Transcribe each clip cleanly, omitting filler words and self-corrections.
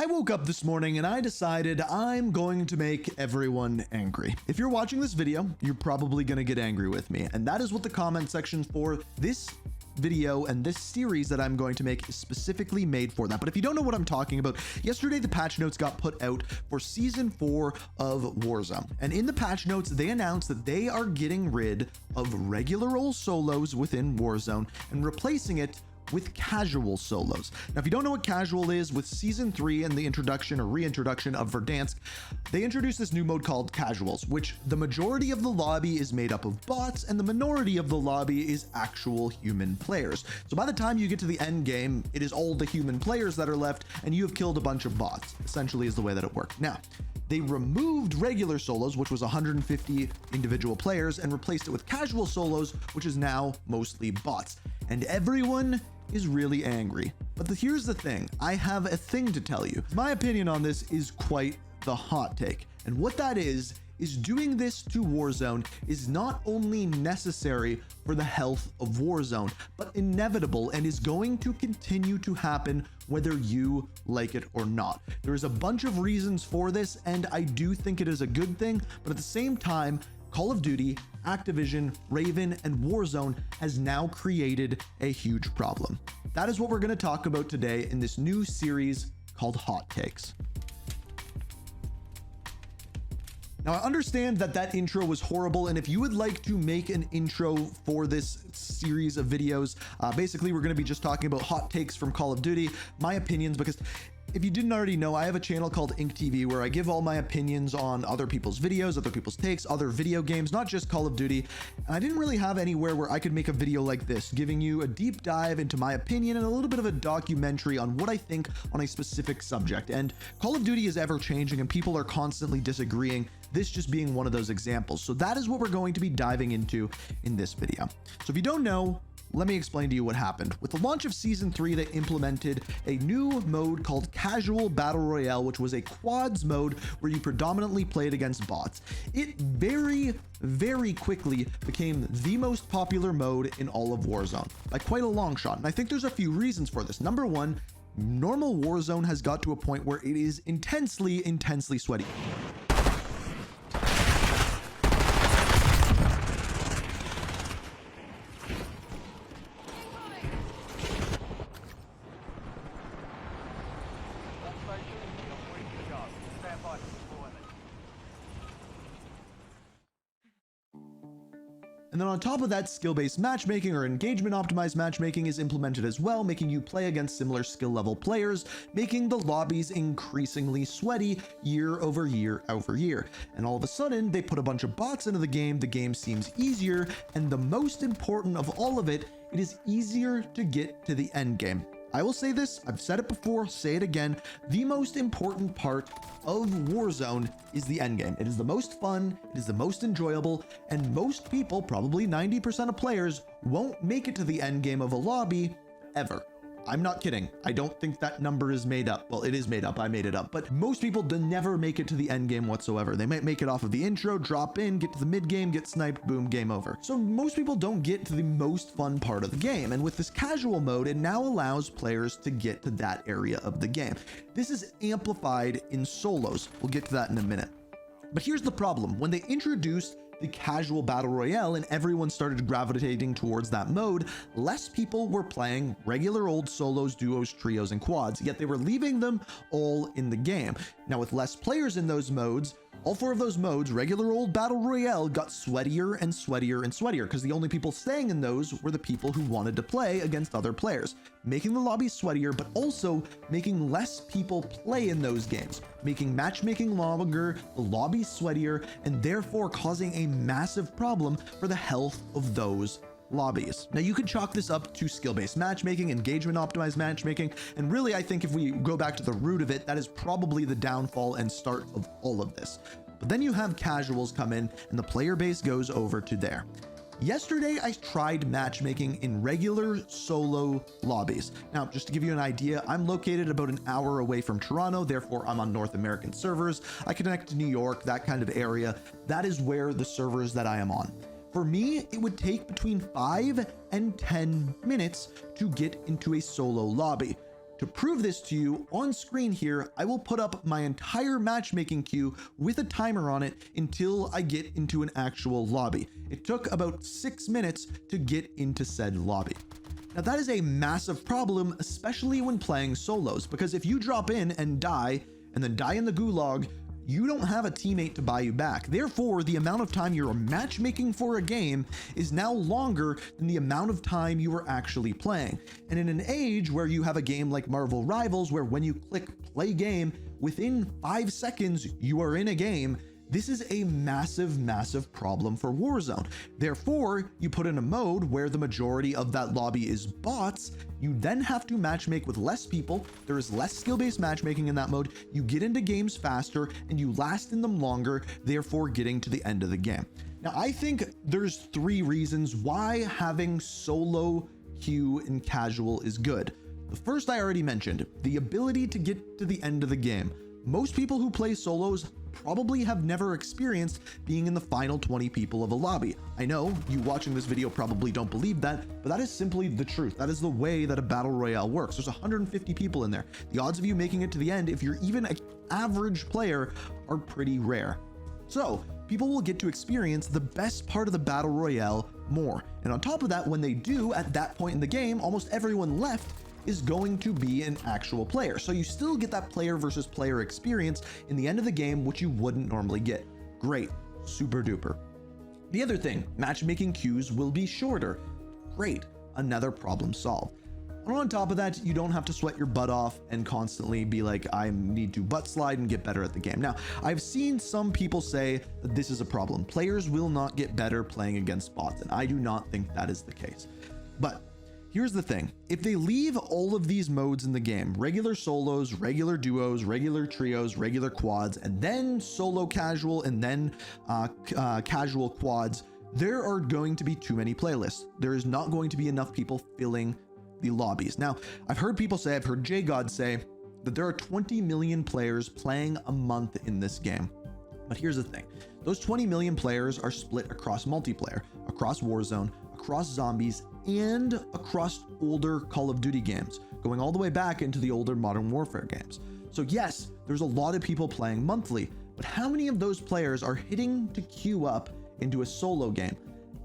I woke up this morning and I decided I'm going to make everyone angry. If you're watching this video, you're probably going to get angry with me. And that is what the comment section for this video and this series that I'm going to make is specifically made for that. But if you don't know what I'm talking about, yesterday the patch notes got put out for season 4 of Warzone. And in the patch notes, they announced that they are getting rid of regular old solos within Warzone and replacing it with casual solos. Now, if you don't know what casual is, with season 3 and the introduction or reintroduction of Verdansk, they introduced this new mode called casuals, which the majority of the lobby is made up of bots and the minority of the lobby is actual human players. So by the time you get to the end game, it is all the human players that are left and you have killed a bunch of bots, essentially is the way that it worked. Now, they removed regular solos, which was 150 individual players, and replaced it with casual solos, which is now mostly bots. And everyone is really angry. But here's the thing, I have a thing to tell you. My opinion on this is quite the hot take. And what that is doing this to Warzone is not only necessary for the health of Warzone, but inevitable and is going to continue to happen whether you like it or not. There is a bunch of reasons for this, and I do think it is a good thing, but at the same time, Call of Duty, Activision, Raven, and Warzone has now created a huge problem. That is what we're going to talk about today in this new series called Hot Takes. Now, I understand that that intro was horrible, and if you would like to make an intro for this series of videos, basically we're going to be just talking about hot takes from Call of Duty, my opinions, because if you didn't already know, I have a channel called Ink TV where I give all my opinions on other people's videos, other people's takes, other video games, not just Call of Duty. And I didn't really have anywhere where I could make a video like this, giving you a deep dive into my opinion and a little bit of a documentary on what I think on a specific subject. And Call of Duty is ever changing and people are constantly disagreeing, this just being one of those examples. So that is what we're going to be diving into in this video. So if you don't know, let me explain to you what happened. With the launch of Season 3, they implemented a new mode called Casual Battle Royale, which was a quads mode where you predominantly played against bots. It very, very quickly became the most popular mode in all of Warzone, by quite a long shot. And I think there's a few reasons for this. Number one, normal Warzone has got to a point where it is intensely sweaty. And then on top of that, skill-based matchmaking or engagement-optimized matchmaking is implemented as well, making you play against similar skill-level players, making the lobbies increasingly sweaty year over year over year. And all of a sudden, they put a bunch of bots into the game seems easier, and the most important of all of it, it is easier to get to the end game. I will say this, I've said it before, say it again, the most important part of Warzone is the endgame. It is the most fun, it is the most enjoyable, and most people, probably 90% of players, won't make it to the endgame of a lobby ever. I'm not kidding. I don't think that number is made up. Well, it is made up. I made it up. But most people never make it to the end game whatsoever. They might make it off of the intro, drop in, get to the mid game, get sniped, boom, game over. So most people don't get to the most fun part of the game. And with this casual mode, it now allows players to get to that area of the game. This is amplified in solos. We'll get to that in a minute. But here's the problem. When they introduced the casual battle royale and everyone started gravitating towards that mode, less people were playing regular old solos, duos, trios, and quads, yet they were leaving them all in the game. Now with less players in those modes, all 4 of those modes, regular old battle royale, got sweatier and sweatier and sweatier because the only people staying in those were the people who wanted to play against other players, making the lobby sweatier, but also making less people play in those games, making matchmaking longer, the lobby sweatier, and therefore causing a massive problem for the health of those lobbies. Now you could chalk this up to skill-based matchmaking, engagement optimized matchmaking, and really I think if we go back to the root of it, that is probably the downfall and start of all of this. But then you have casuals come in and the player base goes over to there. Yesterday, I tried matchmaking in regular solo lobbies. Now, just to give you an idea, I'm located about an hour away from Toronto, therefore I'm on North American servers. I connect to New York, that kind of area. That is where the servers that I am on. For me, it would take between 5 and 10 minutes to get into a solo lobby. To prove this to you, on screen here, I will put up my entire matchmaking queue with a timer on it until I get into an actual lobby. It took about 6 minutes to get into said lobby. Now that is a massive problem, especially when playing solos, because if you drop in and die, and then die in the gulag, you don't have a teammate to buy you back. Therefore, the amount of time you're matchmaking for a game is now longer than the amount of time you are actually playing. And in an age where you have a game like Marvel Rivals, where when you click play game, within 5 seconds, you are in a game, this is a massive, massive problem for Warzone. Therefore, you put in a mode where the majority of that lobby is bots. You then have to matchmake with less people. There is less skill-based matchmaking in that mode. You get into games faster and you last in them longer, therefore getting to the end of the game. Now, I think there's 3 reasons why having solo queue in casual is good. The first I already mentioned, the ability to get to the end of the game. Most people who play solos probably have never experienced being in the final 20 people of a lobby. I know you watching this video probably don't believe that, but that is simply the truth. That is the way that a battle royale works. There's 150 people in there. The odds of you making it to the end, if you're even an average player, are pretty rare. So people will get to experience the best part of the battle royale more. And on top of that, when they do, at that point in the game, almost everyone left is going to be an actual player. So you still get that player versus player experience in the end of the game, which you wouldn't normally get. Great, super duper. The other thing, matchmaking queues will be shorter. Great, another problem solved. And on top of that, you don't have to sweat your butt off and constantly be like, I need to butt slide and get better at the game. Now, I've seen some people say that this is a problem. Players will not get better playing against bots, and I do not think that is the case. But here's the thing, if they leave all of these modes in the game, regular solos, regular duos, regular trios, regular quads, and then solo casual, and then casual quads, there are going to be too many playlists. There is not going to be enough people filling the lobbies. Now, I've heard people say, I've heard JGod say that there are 20 million players playing a month in this game. But here's the thing, those 20 million players are split across multiplayer, across Warzone, across zombies, and across older Call of Duty games, going all the way back into the older Modern Warfare games. So yes, there's a lot of people playing monthly, but how many of those players are hitting to queue up into a solo game?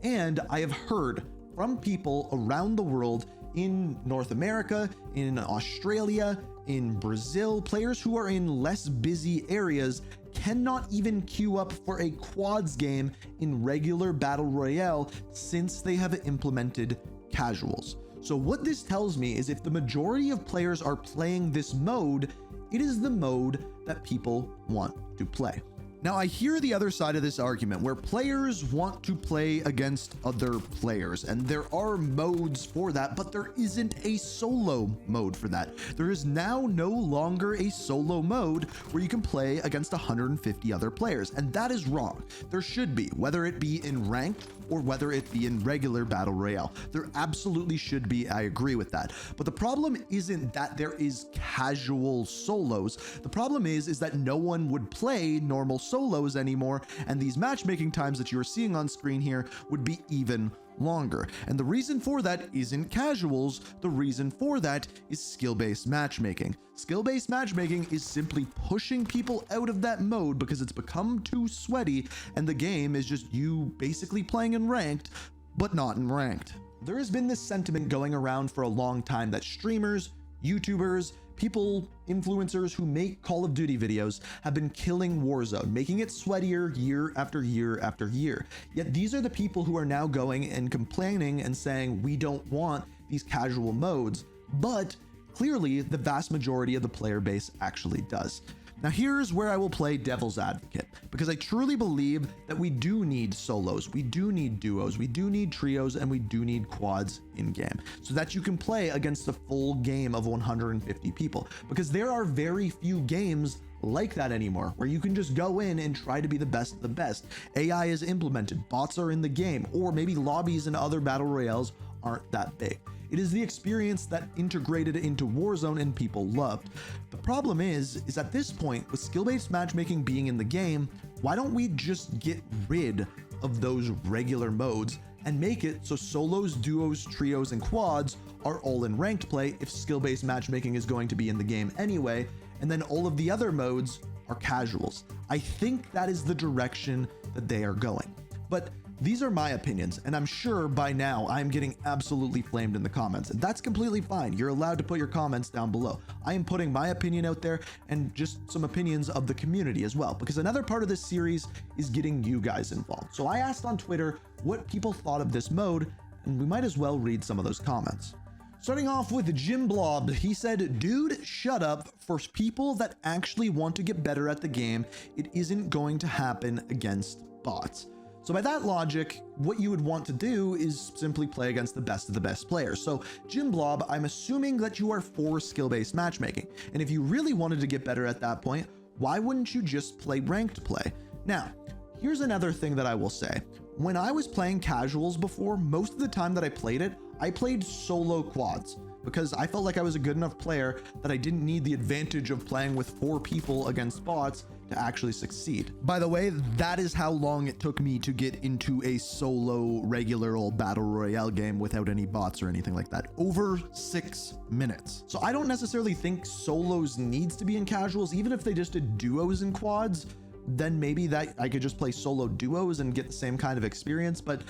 And I have heard from people around the world, in North America, in Australia, in Brazil, players who are in less busy areas cannot even queue up for a quads game in regular Battle Royale since they have implemented casuals. So what this tells me is if the majority of players are playing this mode, it is the mode that people want to play. Now, I hear the other side of this argument where players want to play against other players, and there are modes for that, but there isn't a solo mode for that. There is now no longer a solo mode where you can play against 150 other players, and that is wrong. There should be, whether it be in ranked or whether it be in regular Battle Royale. There absolutely should be, I agree with that. But the problem isn't that there is casual solos. The problem is that no one would play normal solos anymore, and these matchmaking times that you're seeing on screen here would be even longer. And the reason for that isn't casuals. The reason for that is skill-based matchmaking. Skill-based matchmaking is simply pushing people out of that mode because it's become too sweaty and the game is just you basically playing in ranked, but not in ranked. There has been this sentiment going around for a long time that streamers, YouTubers, people, influencers who make Call of Duty videos have been killing Warzone, making it sweatier year after year after year. Yet these are the people who are now going and complaining and saying, we don't want these casual modes, but clearly the vast majority of the player base actually does. Now here's where I will play devil's advocate, because I truly believe that we do need solos, we do need duos, we do need trios, and we do need quads in game so that you can play against a full game of 150 people, because there are very few games like that anymore where you can just go in and try to be the best of the best. AI is implemented, bots are in the game, or maybe lobbies in other battle royales aren't that big. It is the experience that integrated into Warzone and people loved. The problem is at this point, with skill-based matchmaking being in the game, why don't we just get rid of those regular modes and make it so solos, duos, trios, and quads are all in ranked play if skill-based matchmaking is going to be in the game anyway, and then all of the other modes are casuals. I think that is the direction that they are going. But these are my opinions, and I'm sure by now I'm getting absolutely flamed in the comments, and that's completely fine. You're allowed to put your comments down below. I am putting my opinion out there and just some opinions of the community as well, because another part of this series is getting you guys involved. So I asked on Twitter what people thought of this mode, and we might as well read some of those comments. Starting off with Jim Blob, he said, "Dude, shut up. For people that actually want to get better at the game, it isn't going to happen against bots." So by that logic, what you would want to do is simply play against the best of the best players. So Jim Blob, I'm assuming that you are for skill-based matchmaking. And if you really wanted to get better at that point, why wouldn't you just play ranked play? Now, here's another thing that I will say. When I was playing casuals before, most of the time that I played it, I played solo quads because I felt like I was a good enough player that I didn't need the advantage of playing with 4 people against bots to actually succeed. By the way, that is how long it took me to get into a solo regular old Battle Royale game without any bots or anything like that. Over 6 minutes. So I don't necessarily think solos needs to be in casuals. Even if they just did duos and quads, then maybe that I could just play solo duos and get the same kind of experience. But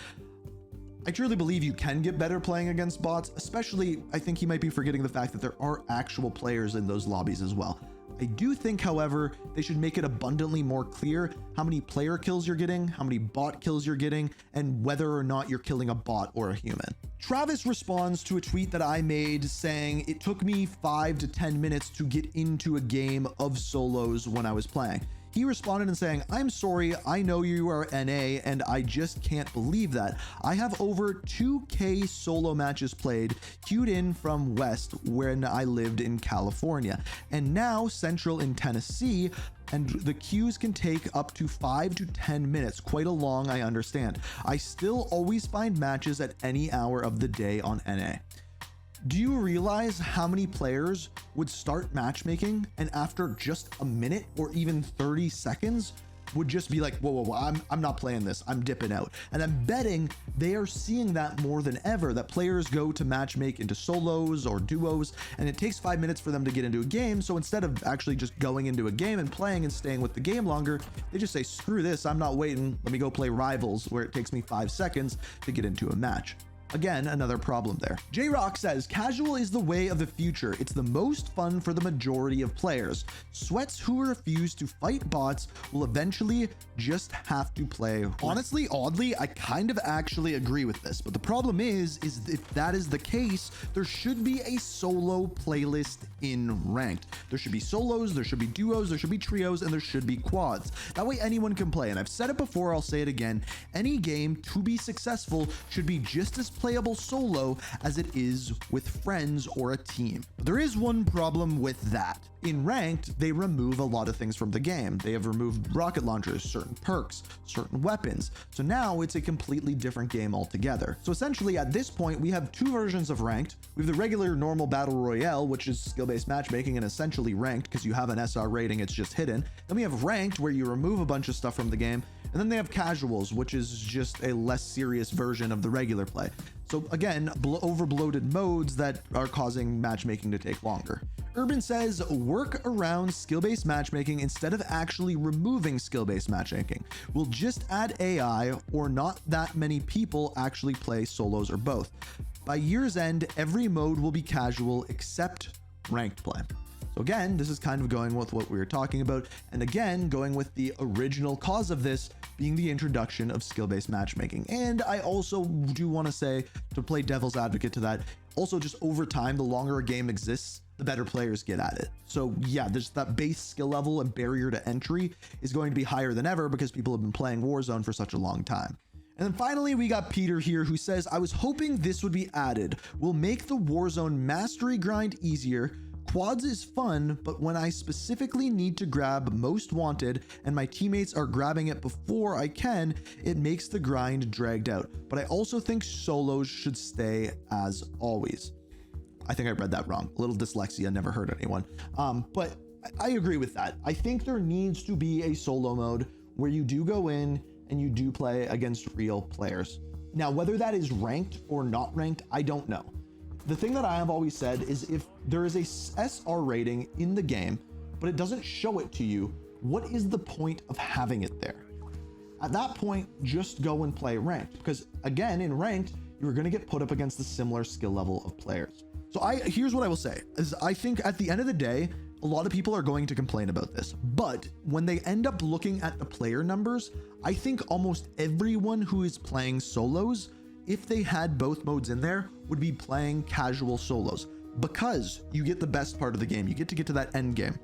I truly believe you can get better playing against bots, especially I think he might be forgetting the fact that there are actual players in those lobbies as well. I do think, however, they should make it abundantly more clear how many player kills you're getting, how many bot kills you're getting, and whether or not you're killing a bot or a human. Travis responds to a tweet that I made saying, "It took me 5 to 10 minutes to get into a game of solos when I was playing." He responded and saying, "I'm sorry, I know you are NA and I just can't believe that. I have over 2K solo matches played, queued in from West when I lived in California, and now Central in Tennessee, and the queues can take up to 5 to 10 minutes. Quite a long, I understand. I still always find matches at any hour of the day on NA." Do you realize how many players would start matchmaking and after just a minute or even 30 seconds would just be like, whoa, I'm not playing this, I'm dipping out. And I'm betting they are seeing that more than ever, that players go to matchmake into solos or duos, and it takes 5 minutes for them to get into a game. So instead of actually just going into a game and playing and staying with the game longer, they just say, screw this, I'm not waiting, let me go play Rivals, where it takes me 5 seconds to get into a match. Again, another problem there. Jrock says, "Casual is the way of the future. It's the most fun for the majority of players. Sweats who refuse to fight bots will eventually just have to play." Honestly, oddly, I kind of actually agree with this, but the problem is if that is the case, there should be a solo playlist in ranked. There should be solos, there should be duos, there should be trios, and there should be quads. That way anyone can play. And I've said it before, I'll say it again. Any game to be successful should be just as playable solo as it is with friends or a team. But there is one problem with that. In ranked, they remove a lot of things from the game. They have removed rocket launchers, certain perks, certain weapons. So now it's a completely different game altogether. So essentially at this point, we have 2 versions of ranked. We have the regular normal Battle Royale, which is skill-based matchmaking and essentially ranked because you have an SR rating, it's just hidden. Then we have ranked where you remove a bunch of stuff from the game. And then they have casuals, which is just a less serious version of the regular play. So again, over-bloated modes that are causing matchmaking to take longer. Urban says, "Work around skill-based matchmaking instead of actually removing skill-based matchmaking. We'll just add AI or not that many people actually play solos or both. By year's end, every mode will be casual except ranked play." So again, this is kind of going with what we were talking about, and again, going with the original cause of this being the introduction of skill-based matchmaking. And I also do want to say, to play devil's advocate to that, also just over time, the longer a game exists, the better players get at it. So yeah, there's that base skill level and barrier to entry is going to be higher than ever because people have been playing Warzone for such a long time. And then finally, we got Peter here who says, "I was hoping this would be added. Will make the Warzone mastery grind easier. Quads is fun, but when I specifically need to grab most wanted and my teammates are grabbing it before I can, it makes the grind dragged out. But I also think solos should stay as always." I think I read that wrong. A little dyslexia, never hurt anyone. But I agree with that. I think there needs to be a solo mode where you do go in and you do play against real players. Now, whether that is ranked or not ranked, I don't know. The thing that I have always said is if there is a SR rating in the game, but it doesn't show it to you, what is the point of having it there? At that point, just go and play ranked, because again, in ranked, you're going to get put up against the similar skill level of players. So here's what I will say is I think at the end of the day, a lot of people are going to complain about this, but when they end up looking at the player numbers, I think almost everyone who is playing solos, if they had both modes in there, would be playing casual solos, because you get the best part of the game. You get to that end game,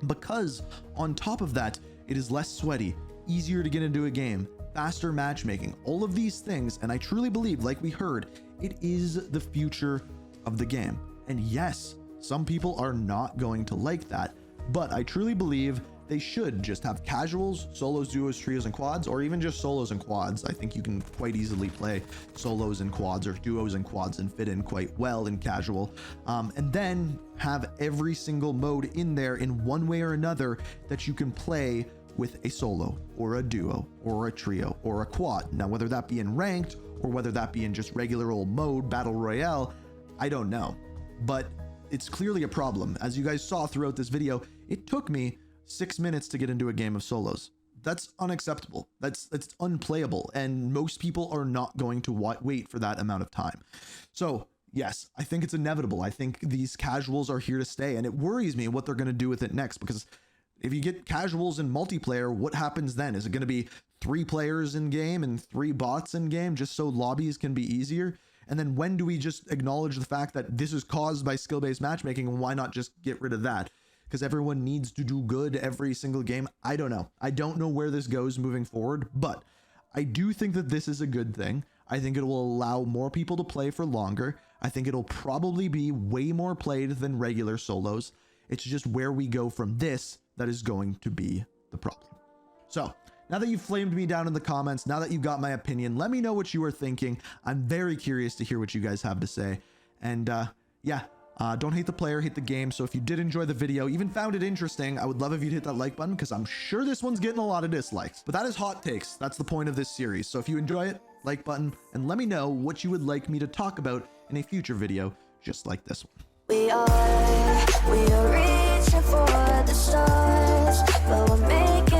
because on top of that, it is less sweaty, easier to get into a game, faster matchmaking, all of these things. And I truly believe, like we heard, it is the future of the game. And yes, some people are not going to like that, but I truly believe they should just have casuals, solos, duos, trios, and quads, or even just solos and quads. I think you can quite easily play solos and quads or duos and quads and fit in quite well in casual. And then have every single mode in there in one way or another that you can play with a solo or a duo or a trio or a quad. Now, whether that be in ranked or whether that be in just regular old mode, Battle Royale, I don't know. But it's clearly a problem. As you guys saw throughout this video, it took me 6 minutes to get into a game of solos. That's unacceptable. That's unplayable. And most people are not going to wait for that amount of time. So yes, I think it's inevitable. I think these casuals are here to stay, and it worries me what they're going to do with it next, because if you get casuals in multiplayer, what happens then? Is it going to be 3 players in game and 3 bots in game just so lobbies can be easier? And then when do we just acknowledge the fact that this is caused by skill-based matchmaking, and why not just get rid of that? Because everyone needs to do good every single game. I don't know. I don't know where this goes moving forward, but I do think that this is a good thing. I think it will allow more people to play for longer. I think it'll probably be way more played than regular solos. It's just where we go from this that is going to be the problem. So now that you've flamed me down in the comments, now that you've got my opinion, let me know what you are thinking. I'm very curious to hear what you guys have to say. And yeah, don't hate the player, hate the game. So if you did enjoy the video, even found it interesting, I would love if you'd hit that like button, because I'm sure this one's getting a lot of dislikes. But that is hot takes. That's the point of this series. So if you enjoy it, like button, and let me know what you would like me to talk about in a future video just like this one. We are reaching for the stars, but we're making